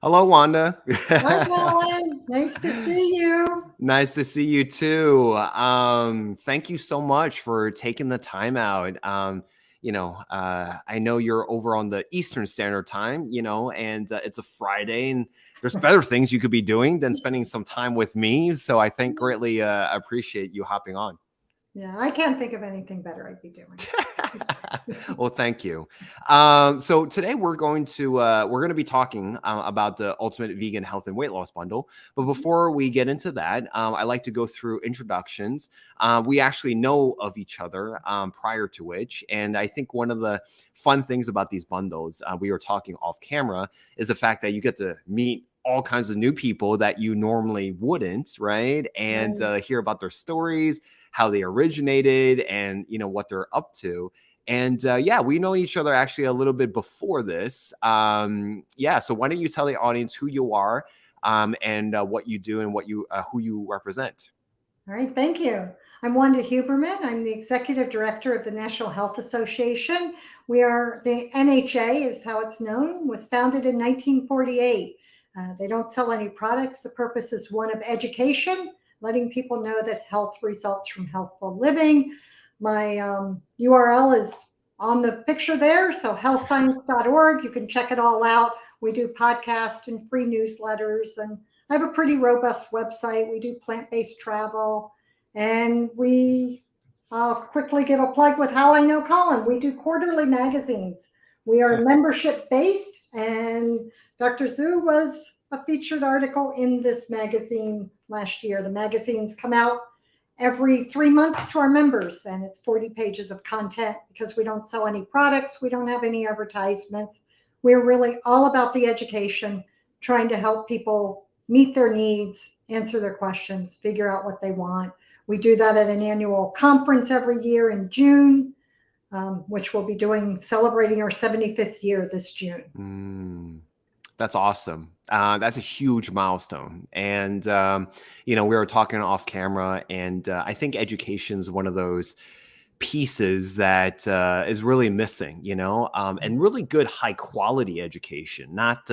Hello, Wanda. Hi, Colin. Nice to see you. Nice to see you too. Thank you so much for taking the time out. I know you're over on the Eastern Standard Time, and it's a Friday, and there's better things you could be doing than spending some time with me. So I think greatly appreciate you hopping on. Yeah, I can't think of anything better I'd be doing. Well, thank you. So today we're going to be talking about the Ultimate Vegan Health and Weight Loss Bundle. But before we get into that, I like to go through introductions. We actually know of each other prior to which, and I think one of the fun things about these bundles, we were talking off camera, is the fact that you get to meet all kinds of new people that you normally wouldn't, right? And hear about their stories, how they originated, and what they're up to. And we know each other actually a little bit before this. So why don't you tell the audience who you are, and what you do, and who you represent? All right, thank you. I'm Wanda Huberman. I'm the Executive Director of the National Health Association. The NHA is how it's known, was founded in 1948. They don't sell any products. The purpose is one of education, letting people know that health results from healthful living. My URL is on the picture there, so healthscience.org. You can check it all out. We do podcasts and free newsletters, and I have a pretty robust website. We do plant-based travel, and I'll quickly give a plug with How I Know Colin. We do quarterly magazines. We are membership-based, and Dr. Zhu was a featured article in this magazine last year. The magazines come out every 3 months to our members, and it's 40 pages of content because we don't sell any products. We don't have any advertisements. We're really all about the education, trying to help people meet their needs, answer their questions, figure out what they want. We do that at an annual conference every year in June, which we'll be celebrating our 75th year this June. That's awesome. That's a huge milestone. And, we were talking off camera, and I think education is one of those pieces that is really missing, and really good high quality education, not,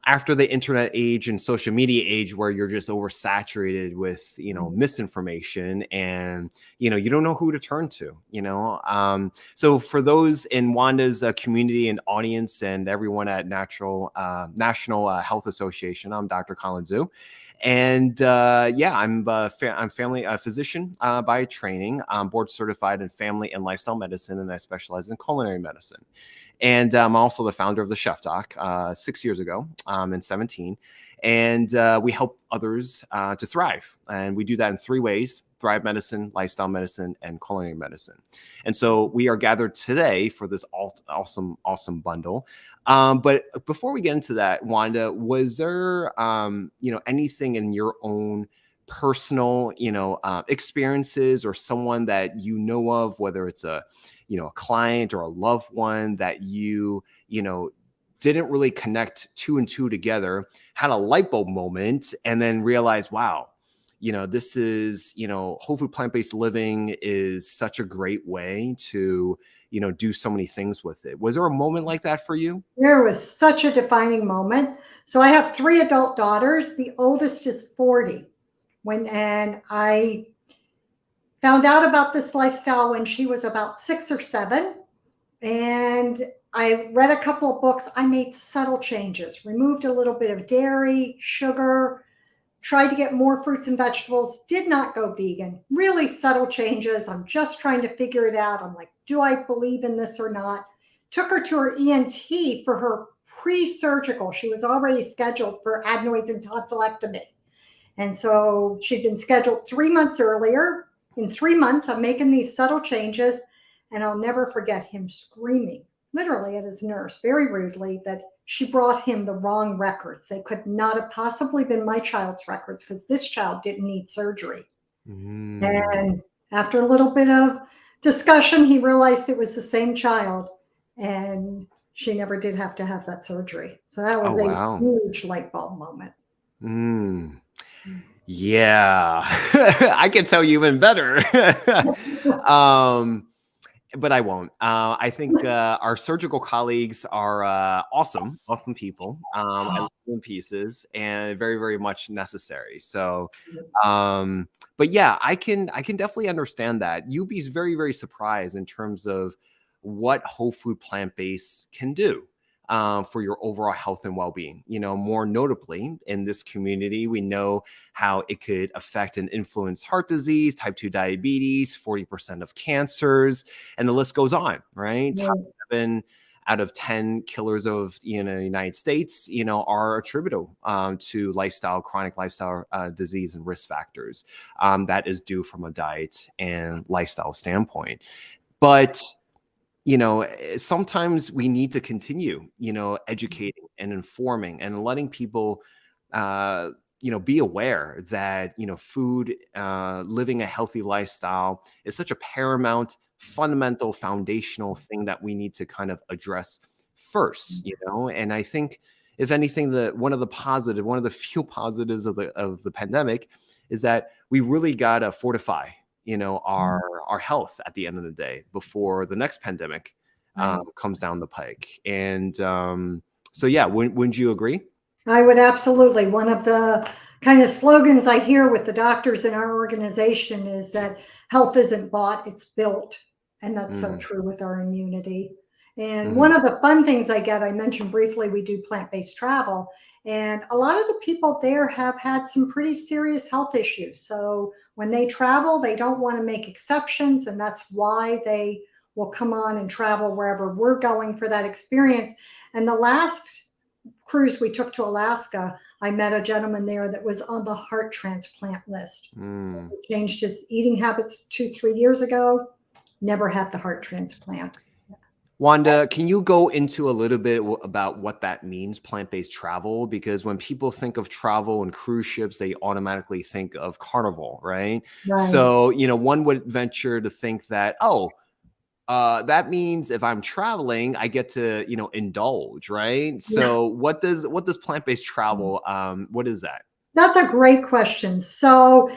after the internet age and social media age where you're just oversaturated with, misinformation, and, you don't know who to turn to, So for those in Wanda's community and audience, and everyone at National Health Association, I'm Dr. Colin Zhu. And I'm a physician by training. I'm board certified in family and lifestyle medicine, and I specialize in culinary medicine. And I'm also the founder of TheChefDoc 6 years ago, in 17. And we help others to thrive. And we do that in 3 ways: Thrive Medicine, Lifestyle Medicine, and Culinary Medicine. And so we are gathered today for this awesome bundle. But before we get into that, Wanda, was there, anything in your own personal, experiences, or someone that you know of, whether it's a client or a loved one, that didn't really connect 2 and 2 together, had a light bulb moment, and then realized, wow, this is, whole food plant-based living is such a great way to, do so many things with it. Was there a moment like that for you? There was such a defining moment. So I have 3 adult daughters. The oldest is 40. And I found out about this lifestyle when she was about 6 or 7. And I read a couple of books. I made subtle changes, removed a little bit of dairy, sugar, tried to get more fruits and vegetables, did not go vegan. Really subtle changes. I'm just trying to figure it out. I'm like, do I believe in this or not? Took her to her ENT for her pre-surgical. She was already scheduled for adenoids and tonsillectomy. And so she'd been scheduled 3 months earlier. In 3 months, I'm making these subtle changes, and I'll never forget him screaming, literally at his nurse, very rudely, that she brought him the wrong records. They could not have possibly been my child's records, because this child didn't need surgery. And after a little bit of discussion, he realized it was the same child, and she never did have to have that surgery. So that was a huge light bulb moment. Yeah, I can tell you even better. but I won't. I think our surgical colleagues are awesome people. I love them in pieces and very, very much necessary. So, but yeah, I can definitely understand that. You'd be very, very surprised in terms of what whole food plant-based can do. For your overall health and well-being. More notably in this community, we know how it could affect and influence heart disease, type 2 diabetes, 40% of cancers, and the list goes on, right? Top 7 out of 10 killers of the United States, are attributable to chronic lifestyle disease and risk factors that is due from a diet and lifestyle standpoint. But sometimes we need to continue, educating and informing and letting people, be aware that, food, living a healthy lifestyle is such a paramount, fundamental, foundational thing that we need to kind of address first, and I think if anything, one of the few positives of the pandemic is that we really got to fortify our health at the end of the day before the next pandemic comes down the pike. And so yeah, wouldn't you agree? I would absolutely. One of the kind of slogans I hear with the doctors in our organization is that health isn't bought, it's built. And that's so true with our immunity. And one of the fun things I mentioned briefly, we do plant-based travel. And a lot of the people there have had some pretty serious health issues. So when they travel, they don't want to make exceptions. And that's why they will come on and travel wherever we're going for that experience. And the last cruise we took to Alaska, I met a gentleman there that was on the heart transplant list. He changed his eating habits 2-3 years ago, never had the heart transplant. Wanda, can you go into a little bit about what that means, plant-based travel? Because when people think of travel and cruise ships, they automatically think of Carnival, right? So, one would venture to think that, that means if I'm traveling, I get to, indulge, right? So what does plant-based travel, what is that? That's a great question. So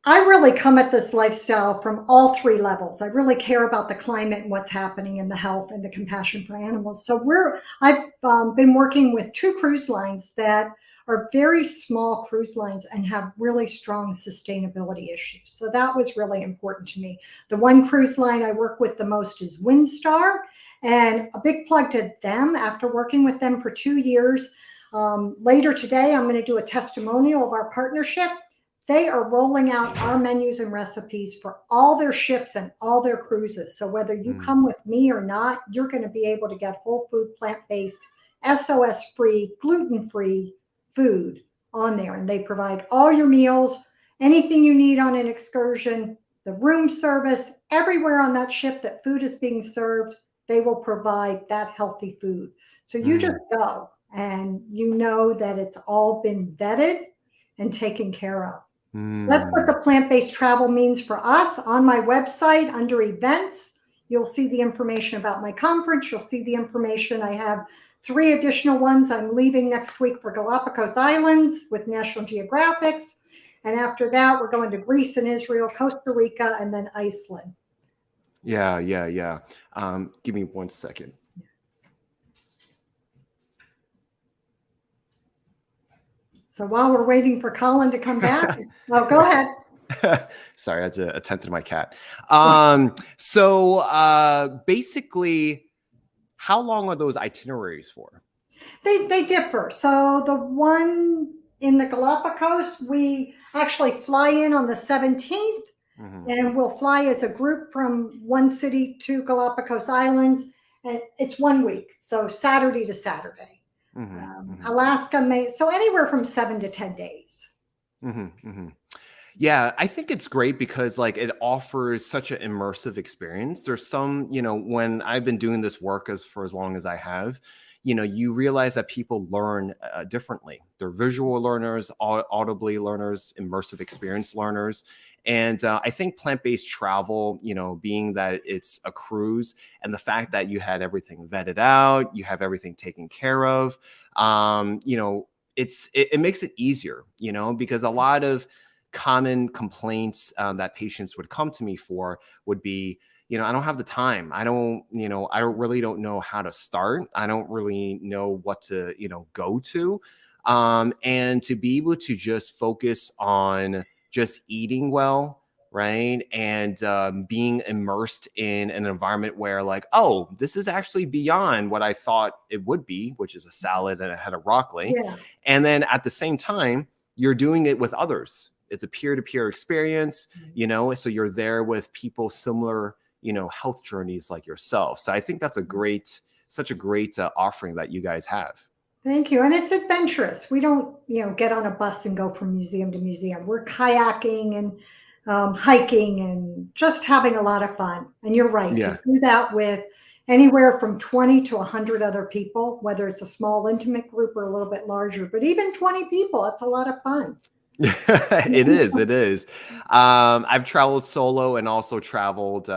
I really come at this lifestyle from all 3 levels. I really care about the climate and what's happening in the health and the compassion for animals. So I've been working with 2 cruise lines that are very small cruise lines and have really strong sustainability issues. So that was really important to me. The one cruise line I work with the most is Windstar, and a big plug to them after working with them for 2 years. Later today, I'm going to do a testimonial of our partnership. They are rolling out our menus and recipes for all their ships and all their cruises. So whether you come with me or not, you're going to be able to get whole food, plant-based, SOS-free, gluten-free food on there. And they provide all your meals, anything you need on an excursion, the room service, everywhere on that ship that food is being served, they will provide that healthy food. So you just go and you know that it's all been vetted and taken care of. That's what the plant-based travel means for us. On my website, under events, you'll see the information about my conference. You'll see the information. I have 3 additional ones. I'm leaving next week for Galapagos Islands with National Geographic. And after that, we're going to Greece and Israel, Costa Rica, and then Iceland. Yeah. Give me 1 second. So while we're waiting for Colin to come back, go ahead. Sorry, I had to attend to my cat. So basically, how long are those itineraries for? They differ. So the one in the Galapagos, we actually fly in on the 17th, and we'll fly as a group from one city to Galapagos Islands, and it's 1 week, so Saturday to Saturday. Alaska so anywhere from 7 to 10 days. Yeah, I think it's great because it offers such an immersive experience. There's some, when I've been doing this work for as long as I have, you realize that people learn differently. They're visual learners, audibly learners, immersive experience learners. And I think plant-based travel, being that it's a cruise and the fact that you had everything vetted out, you have everything taken care of, it makes it easier, because a lot of common complaints that patients would come to me for would be, I don't have the time. I really don't know how to start. I don't really know what to, go to. And to be able to just focus on just eating well, right? And being immersed in an environment where like, oh, this is actually beyond what I thought it would be, which is a salad and a head of broccoli. Yeah. And then at the same time, you're doing it with others. It's a peer-to-peer experience, so you're there with people similar, health journeys like yourself. So I think that's such a great offering that you guys have. Thank you. And it's adventurous. We don't, get on a bus and go from museum to museum. We're kayaking and hiking and just having a lot of fun. And you're right, to Yeah. do that with anywhere from 20 to 100 other people, whether it's a small intimate group or a little bit larger, but even 20 people, it's a lot of fun. It is. I've traveled solo and also traveled,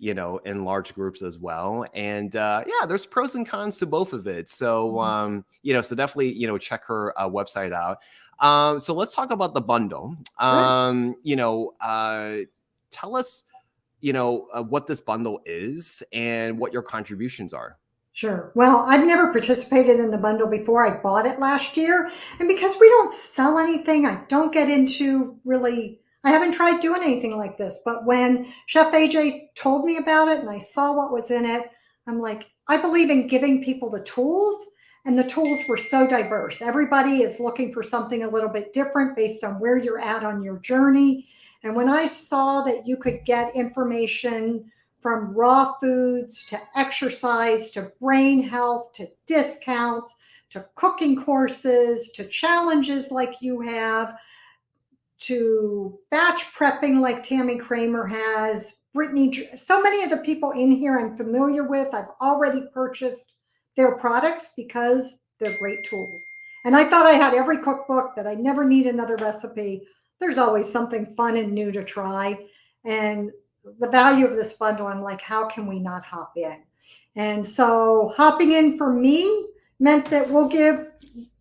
in large groups as well. And yeah, there's pros and cons to both of it. So, so definitely, check her website out. So let's talk about the bundle. Tell us, what this bundle is and what your contributions are. Sure. Well, I've never participated in the bundle before. I bought it last year. And because we don't sell anything, I don't get into really, I haven't tried doing anything like this. But when Chef AJ told me about it and I saw what was in it, I'm like, I believe in giving people the tools. And the tools were so diverse. Everybody is looking for something a little bit different based on where you're at on your journey. And when I saw that you could get information from raw foods to exercise to brain health to discounts to cooking courses to challenges like you have to batch prepping like Tammy Kramer has, Brittany, so many of the people in here I'm familiar with. I've already purchased their products because they're great tools. And I thought I had every cookbook, that I never need another recipe. There's always something fun and new to try. And the value of this bundle, I'm like, how can we not hop in? And so hopping in for me meant that we'll give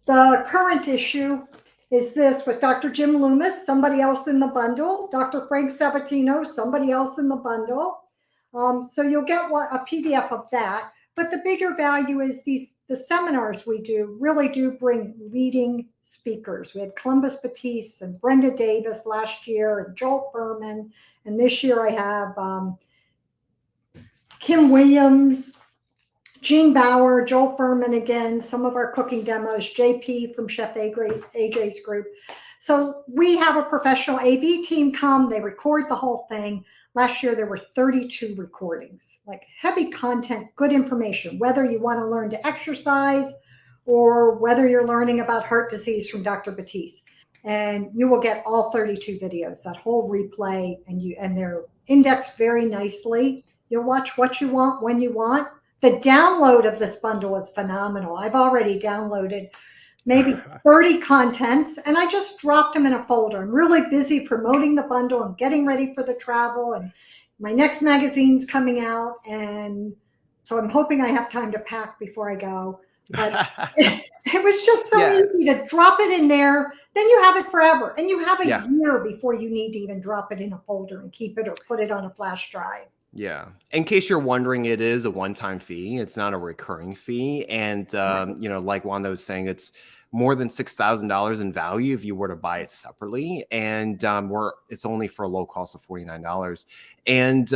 the current issue is this with Dr. Jim Loomis, somebody else in the bundle, Dr. Frank Sabatino, somebody else in the bundle. So you'll get a PDF of that. But the bigger value is the seminars we do really do bring leading speakers. We had Columbus Batiste and Brenda Davis last year and Joel Furman. And this year I have Kim Williams, Jean Bauer, Joel Furman again, some of our cooking demos, JP from Chef AJ's group. So we have a professional AV team come, they record the whole thing. Last year there were 32 recordings, like heavy content, good information, whether you want to learn to exercise or whether you're learning about heart disease from Dr. Batiste. And you will get all 32 videos, that whole replay, and they're indexed very nicely. You'll watch what you want when you want. The download of this bundle is phenomenal. I've already downloaded maybe 30 contents, and I just dropped them in a folder. I'm really busy promoting the bundle and getting ready for the travel, and my next magazine's coming out, and so I'm hoping I have time to pack before I go. But it was just so easy to drop it in there. Then you have it forever, and you have a year before you need to even drop it in a folder and keep it or put it on a flash drive. Yeah. In case you're wondering, it is a one-time fee. It's not a recurring fee. And, like Wanda was saying, it's more than $6,000 in value if you were to buy it separately. And it's only for a low cost of $49. And,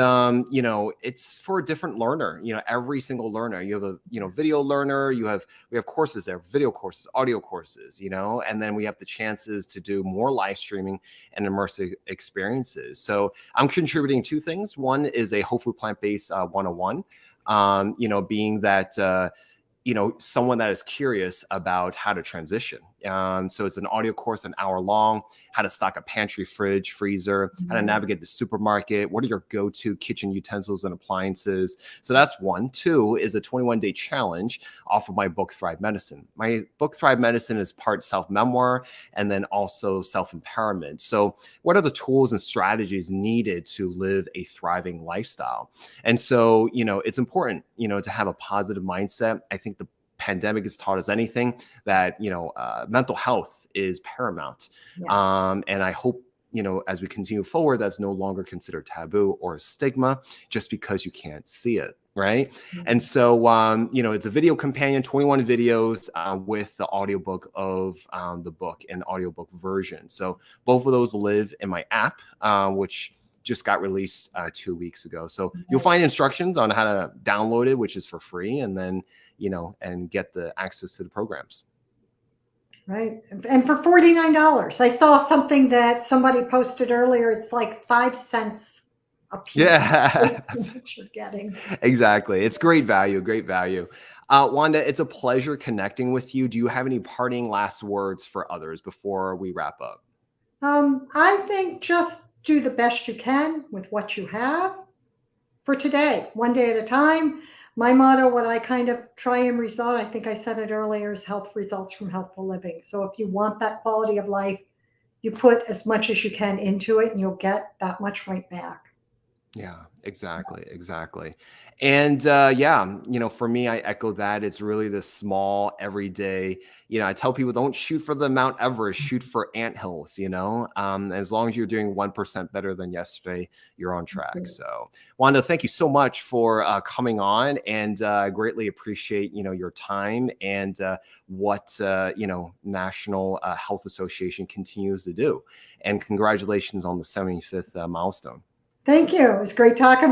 it's for a different learner, every single learner. You have a, video learner, we have courses there, video courses, audio courses, and then we have the chances to do more live streaming and immersive experiences. So I'm contributing two things. One is a whole food plant-based 101, being that, someone that is curious about how to transition. So it's an audio course, an hour long, how to stock a pantry, fridge, freezer, how to navigate the supermarket. What are your go-to kitchen utensils and appliances? So that's one. Two is a 21-day challenge off of my book, Thrive Medicine. My book, Thrive Medicine, is part self-memoir and then also self-empowerment. So what are the tools and strategies needed to live a thriving lifestyle? And so, it's important, to have a positive mindset. I think the pandemic has taught us anything that, mental health is paramount. And I hope, as we continue forward, that's no longer considered taboo or a stigma just because you can't see it. Right. And so, it's a video companion, 21 videos with the audiobook of the book and audiobook version. So both of those live in my app, which just got released 2 weeks ago. So you'll find instructions on how to download it, which is for free, and then, and get the access to the programs. Right. And for $49, I saw something that somebody posted earlier. It's like 5 cents a piece. Yeah, What you're getting. exactly. It's great value, great value. Wanda, it's a pleasure connecting with you. Do you have any parting last words for others before we wrap up? I think just do the best you can with what you have for today, one day at a time. My motto, what I kind of try and result, I think I said it earlier, is health results from healthful living. So if you want that quality of life, you put as much as you can into it and you'll get that much right back. Yeah, exactly. And for me, I echo that. It's really the small everyday, I tell people don't shoot for the Mount Everest, shoot for anthills, as long as you're doing 1% better than yesterday, you're on track. So Wanda, thank you so much for coming on, and greatly appreciate, your time and what, National Health Association continues to do. And congratulations on the 75th milestone. Thank you. It was great talking with you.